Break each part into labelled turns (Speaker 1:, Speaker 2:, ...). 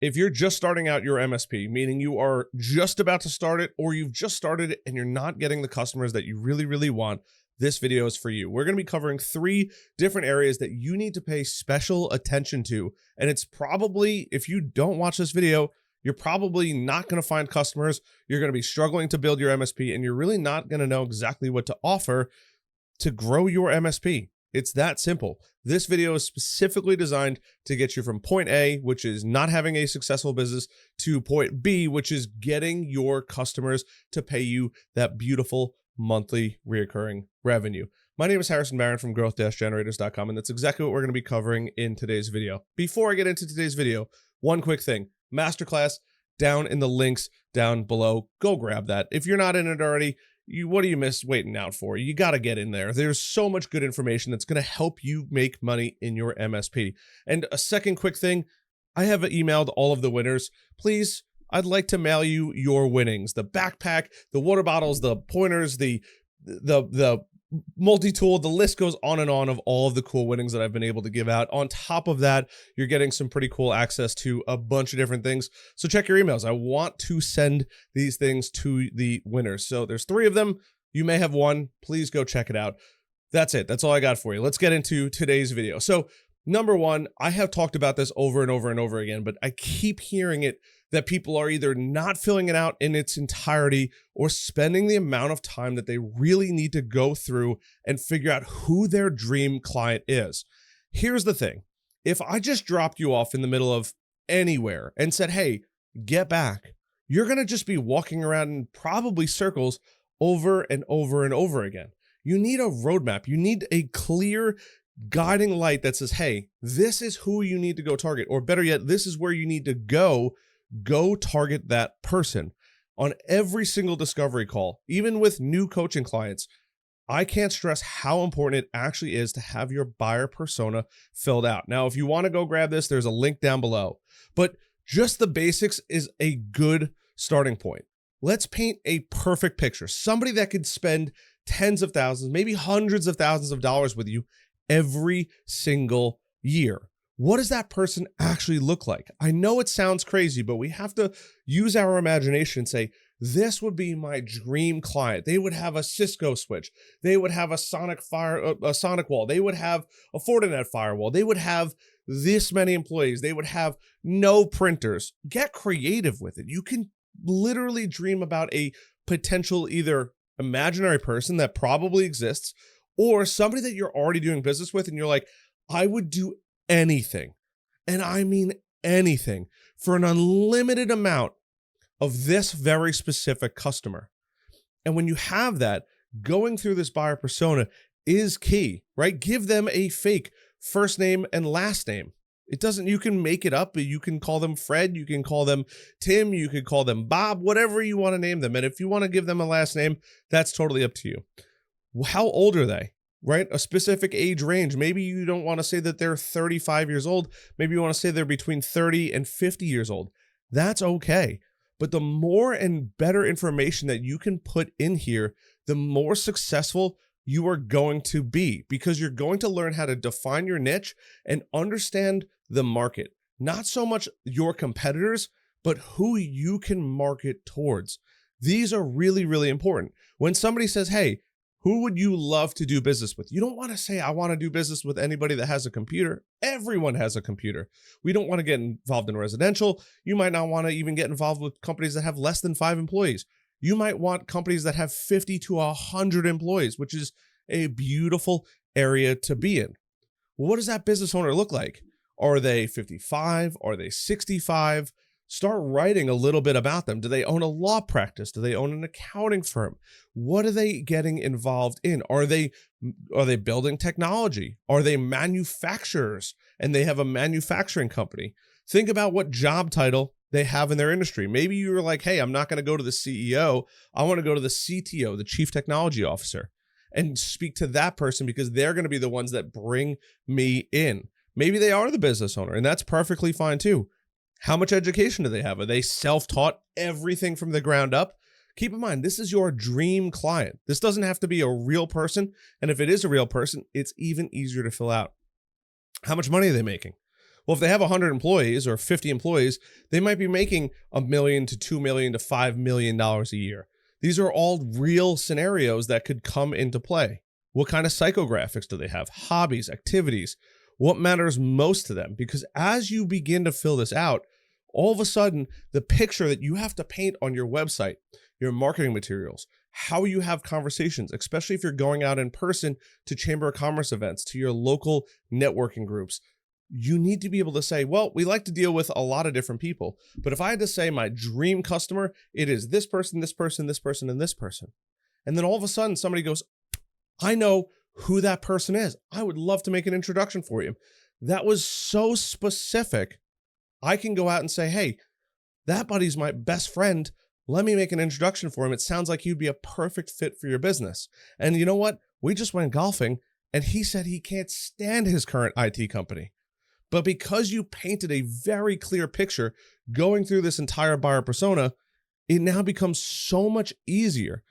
Speaker 1: If you're just starting out your MSP, meaning you are just about to start it or you've just started it and you're not getting the customers that you really, really want, this video is for you. We're going to be covering 3 different areas that you need to pay special attention to. And it's probably, if you don't watch this video, you're probably not going to find customers. You're going to be struggling to build your MSP, and you're really not going to know exactly what to offer to grow your MSP. It's that simple. This video is specifically designed to get you from point A, which is not having a successful business, to point B, which is getting your customers to pay you that beautiful monthly recurring revenue. My name is Harrison Barron from growth-generators.com, and that's exactly what we're going to be covering in today's video. Before I get into today's video, one quick thing. Masterclass down in the links down below. Go grab that. If you're not in it already, what do you miss waiting out for? You got to get in there. There's so much good information that's going to help you make money in your MSP. And a second quick thing, I have emailed all of the winners. Please, I'd like to mail you your winnings. The backpack, the water bottles, the pointers, the multi-tool, the list goes on and on of all of the cool winnings that I've been able to give out. On top of that, you're getting some pretty cool access to a bunch of different things. So check your emails. I want to send these things to the winners. So there's 3 of them. You may have one. Please go check it out. That's it. That's all I got for you. Let's get into today's video. So number 1, I have talked about this over and over and over again, but I keep hearing it that people are either not filling it out in its entirety or spending the amount of time that they really need to go through and figure out who their dream client is. Here's the thing. If I just dropped you off in the middle of anywhere and said, hey, get back, you're going to just be walking around in probably circles over and over and over again. You need a roadmap. You need a clear guiding light that says, hey, this is who you need to go target, or better yet, this is where you need to go target that person. On every single discovery call, even with new coaching clients, I can't stress how important it actually is to have your buyer persona filled out. Now, if you want to go grab this, there's a link down below, but just the basics is a good starting point. Let's paint a perfect picture. Somebody that could spend tens of thousands, maybe hundreds of thousands of dollars with you every single year. What does that person actually look like? I know it sounds crazy, but we have to use our imagination and say, this would be my dream client. They would have a Cisco switch. They would have a Sonic wall. They would have a Fortinet firewall. They would have this many employees. They would have no printers. Get creative with it. You can literally dream about a potential either imaginary person that probably exists or somebody that you're already doing business with and you're like, I would do anything, and I mean anything, for an unlimited amount of this very specific customer. And when you have that, going through this buyer persona is key, right? Give them a fake first name and last name. It doesn't, you can make it up, but you can call them Fred, you can call them Tim, you could call them Bob, whatever you want to name them. And if you want to give them a last name, that's totally up to you. How old are they? Right? A specific age range. Maybe you don't want to say that they're 35 years old. Maybe you want to say they're between 30 and 50 years old. That's okay. But the more and better information that you can put in here, the more successful you are going to be, because you're going to learn how to define your niche and understand the market. Not so much your competitors, but who you can market towards. These are really, really important. When somebody says, hey, who would you love to do business with? You don't want to say, I want to do business with anybody that has a computer. Everyone has a computer. We don't want to get involved in residential. You might not want to even get involved with companies that have less than 5 employees. You might want companies that have 50 to 100 employees, which is a beautiful area to be in. What does that business owner look like? Are they 55? Are they 65? Start writing a little bit about them. Do they own a law practice? Do they own an accounting firm? What are they getting involved in? Are they building technology? Are they manufacturers and they have a manufacturing company? Think about what job title they have in their industry. Maybe you're like, hey, I'm not going to go to the CEO. I want to go to the CTO, the Chief Technology Officer, and speak to that person because they're going to be the ones that bring me in. Maybe they are the business owner, and that's perfectly fine too. How much education do they have? Are they self-taught everything from the ground up? Keep in mind, this is your dream client. This doesn't have to be a real person. And if it is a real person, it's even easier to fill out. How much money are they making? Well, if they have 100 employees or 50 employees, they might be making $1 million to $2 million to $5 million a year. These are all real scenarios that could come into play. What kind of psychographics do they have? Hobbies, activities, what matters most to them? Because as you begin to fill this out, all of a sudden, the picture that you have to paint on your website, your marketing materials, how you have conversations, especially if you're going out in person to Chamber of Commerce events, to your local networking groups, you need to be able to say, well, we like to deal with a lot of different people. But if I had to say my dream customer, it is this person, this person, this person, and this person. And then all of a sudden somebody goes, I know who that person is. I would love to make an introduction for you. That was so specific. I can go out and say, hey, that buddy's my best friend. Let me make an introduction for him. It sounds like he'd be a perfect fit for your business. And you know what? We just went golfing and he said he can't stand his current IT company. But because you painted a very clear picture going through this entire buyer persona, it now becomes so much easier.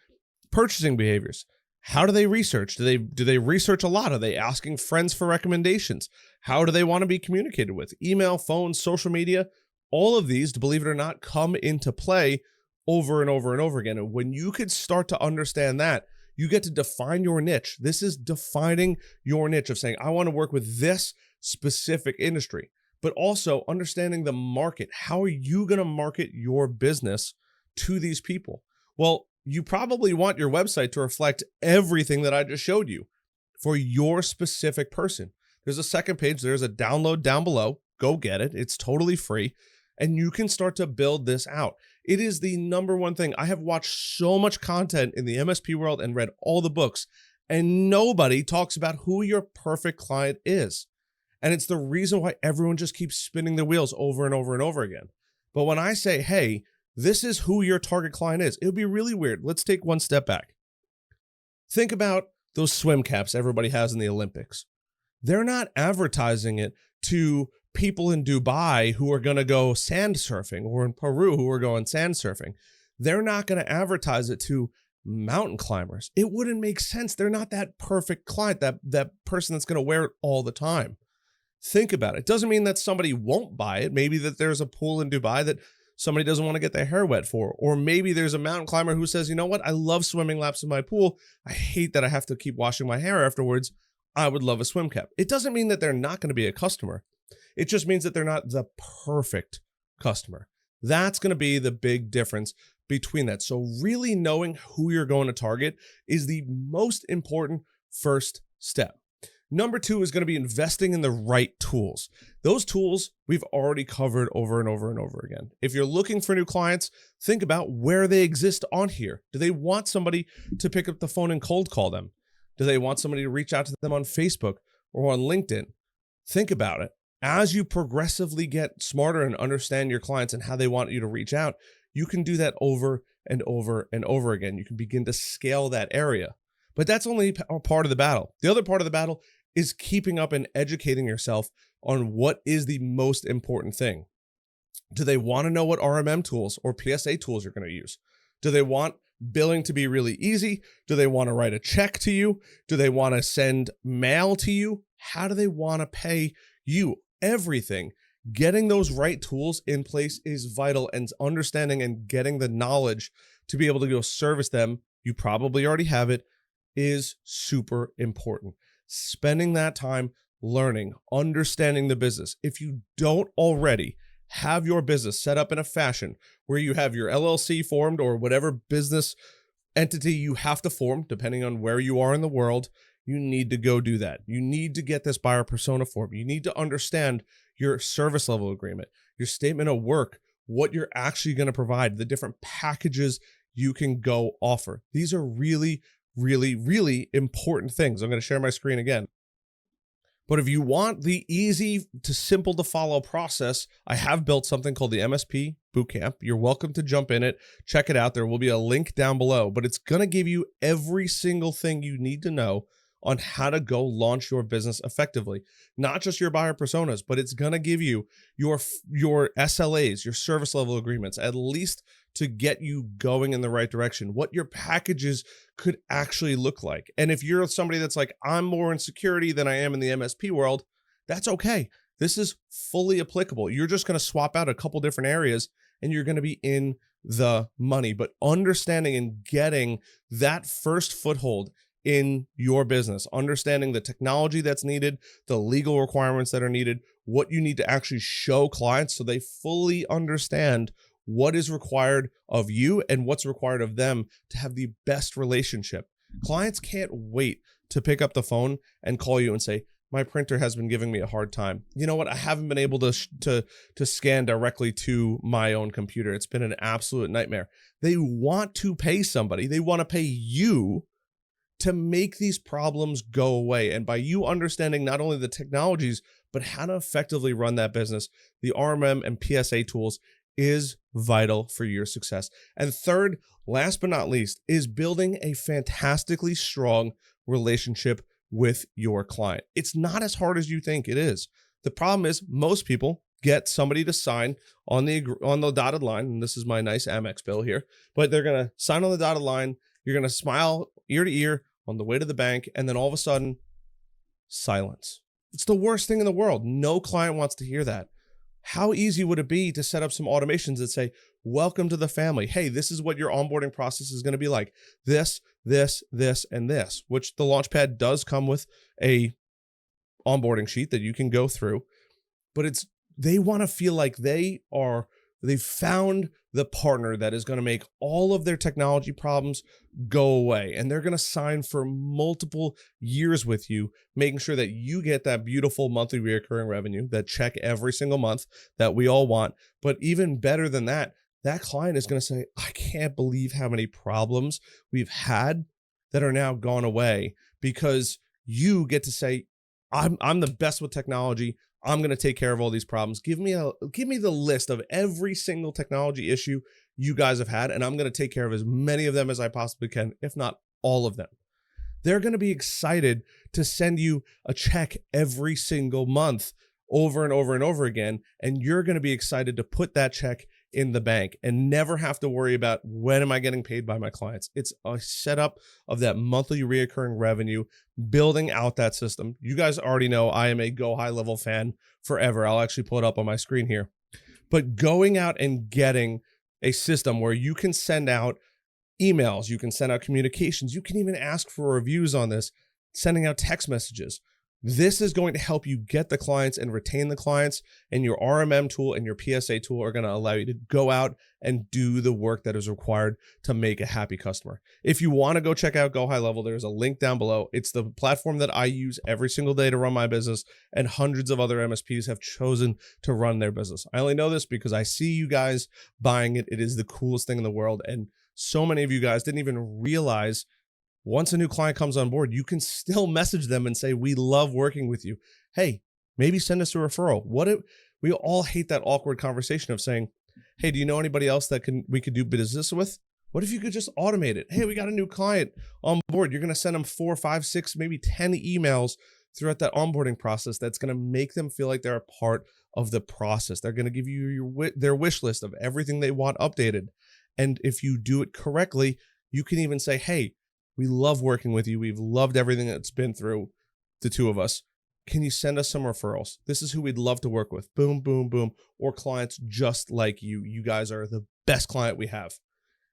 Speaker 1: Purchasing behaviors. How do they research? Do they research a lot? Are they asking friends for recommendations? How do they want to be communicated with? Email, phone, social media, all of these, believe it or not, come into play over and over and over again. And when you could start to understand that, you get to define your niche. This is defining your niche of saying, I want to work with this specific industry, but also understanding the market. How are you going to market your business to these people? Well, you probably want your website to reflect everything that I just showed you for your specific person. There's a second page. There's a download down below. Go get it. It's totally free. And you can start to build this out. It is the number one thing. I have watched so much content in the MSP world and read all the books, and nobody talks about who your perfect client is. And it's the reason why everyone just keeps spinning their wheels over and over and over again. But when I say, hey, this is who your target client is, it would be really weird. Let's take one step back. Think about those swim caps everybody has in the Olympics. They're not advertising it to people in Dubai who are going to go sand surfing, or in Peru who are going sand surfing. They're not going to advertise it to mountain climbers. It wouldn't make sense. They're not that perfect client, that person that's going to wear it all the time. Think about it. It doesn't mean that somebody won't buy it. Maybe that there's a pool in Dubai that somebody doesn't want to get their hair wet for. Or maybe there's a mountain climber who says, you know what? I love swimming laps in my pool. I hate that I have to keep washing my hair afterwards. I would love a swim cap. It doesn't mean that they're not going to be a customer. It just means that they're not the perfect customer. That's going to be the big difference between that. So really knowing who you're going to target is the most important first step. Number two is going to be investing in the right tools. Those tools we've already covered over and over and over again. If you're looking for new clients, think about where they exist on here. Do they want somebody to pick up the phone and cold call them? Do they want somebody to reach out to them on Facebook or on LinkedIn? Think about it. As you progressively get smarter and understand your clients and how they want you to reach out, you can do that over and over and over again. You can begin to scale that area. But that's only a part of the battle. The other part of the battle is keeping up and educating yourself on what is the most important thing. Do they want to know what RMM tools or PSA tools you're going to use? Do they want billing to be really easy? Do they want to write a check to you? Do they want to send mail to you? How do they want to pay you? Everything. Getting those right tools in place is vital, and understanding and getting the knowledge to be able to go service them, you probably already have it, is super important. Spending that time learning, understanding the business. If you don't already have your business set up in a fashion where you have your LLC formed or whatever business entity you have to form, depending on where you are in the world, you need to go do that. You need to get this buyer persona form. You need to understand your service level agreement, your statement of work, what you're actually going to provide, the different packages you can go offer. These are really, really, really important things. I'm going to share my screen again. But if you want the easy to simple to follow process, I have built something called the MSP Boot Camp. You're welcome to jump in it. Check it out. There will be a link down below, but it's going to give you every single thing you need to know on how to go launch your business effectively. Not just your buyer personas, but it's going to give you your SLAs, your service level agreements, at least to get you going in the right direction, what your packages could actually look like. And if you're somebody that's like, I'm more in security than I am in the MSP world, that's okay. This is fully applicable. You're just going to swap out a couple different areas and you're going to be in the money. But understanding and getting that first foothold in your business, understanding the technology that's needed, the legal requirements that are needed, what you need to actually show clients so they fully understand what is required of you and what's required of them to have the best relationship. Clients can't wait to pick up the phone and call you and say, my printer has been giving me a hard time. You know what? I haven't been able to scan directly to my own computer. It's been an absolute nightmare. They want to pay somebody. They want to pay you to make these problems go away. And by you understanding not only the technologies, but how to effectively run that business, the RMM and PSA tools is vital for your success. And third, last but not least, is building a fantastically strong relationship with your client. It's not as hard as you think it is. The problem is most people get somebody to sign on the dotted line, and this is my nice Amex bill here, but they're going to sign on the dotted line. You're going to smile ear to ear on the way to the bank, and then all of a sudden, silence. It's the worst thing in the world. No client wants to hear that. How easy would it be to set up some automations that say, welcome to the family. Hey, this is what your onboarding process is going to be like. This, and this, which the Launchpad does come with a onboarding sheet that you can go through, but they want to feel like they've found the partner that is going to make all of their technology problems go away. And they're going to sign for multiple years with you, making sure that you get that beautiful monthly recurring revenue, that check every single month that we all want. But even better than that, that client is going to say, I can't believe how many problems we've had that are now gone away, because you get to say, I'm the best with technology. I'm going to take care of all these problems. Give me the list of every single technology issue you guys have had, and I'm going to take care of as many of them as I possibly can, if not all of them. They're going to be excited to send you a check every single month over and over and over again, and you're going to be excited to put that check in the bank and never have to worry about when am I getting paid by my clients. It's a setup of that monthly reoccurring revenue, building out that system. You guys already know I am a Go High Level fan forever. I'll actually pull it up on my screen here. But going out and getting a system where you can send out emails, you can send out communications, you can even ask for reviews on this, sending out text messages. This is going to help you get the clients and retain the clients, and your RMM tool and your PSA tool are going to allow you to go out and do the work that is required to make a happy customer. If you want to go check out Go High Level, there's a link down below. It's the platform that I use every single day to run my business, and hundreds of other MSPs have chosen to run their business. I only know this because I see you guys buying it. It is the coolest thing in the world, and so many of you guys didn't even realize once a new client comes on board, you can still message them and say, we love working with you. Hey, maybe send us a referral. We all hate that awkward conversation of saying, hey, do you know anybody else that we could do business with? What if you could just automate it? Hey, we got a new client on board. You're going to send them 4, 5, 6, maybe 10 emails throughout that onboarding process. That's going to make them feel like they're a part of the process. They're going to give you their wish list of everything they want updated. And if you do it correctly, you can even say, hey, we love working with you. We've loved everything that's been through the two of us. Can you send us some referrals? This is who we'd love to work with. Boom, boom, boom. Or clients just like you. You guys are the best client we have.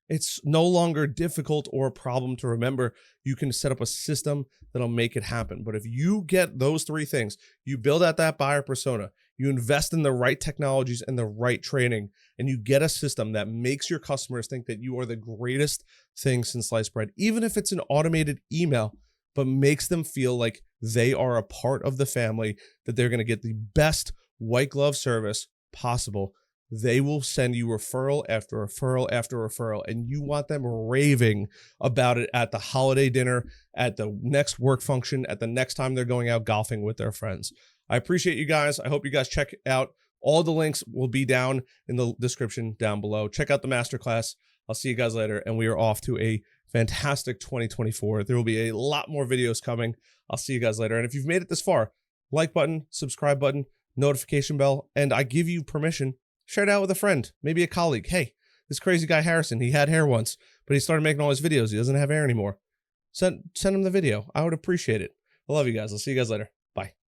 Speaker 1: It's no longer difficult or a problem to remember. You can set up a system that'll make it happen. But if you get those 3 things, you build out that buyer persona, you invest in the right technologies and the right training, and you get a system that makes your customers think that you are the greatest thing since sliced bread, even if it's an automated email, but makes them feel like they are a part of the family, that they're going to get the best white glove service possible. They will send you referral after referral after referral, and you want them raving about it at the holiday dinner, at the next work function, at the next time they're going out golfing with their friends. I appreciate you guys. I hope you guys check out. All the links will be down in the description down below. Check out the masterclass. I'll see you guys later, and we are off to a fantastic 2024. There will be a lot more videos coming. I'll see you guys later. And if you've made it this far, like button, subscribe button, notification bell, and I give you permission, share it out with a friend, maybe a colleague. Hey, this crazy guy Harrison, he had hair once, but he started making all his videos. He doesn't have hair anymore. Send him the video. I would appreciate it. I love you guys. I'll see you guys later.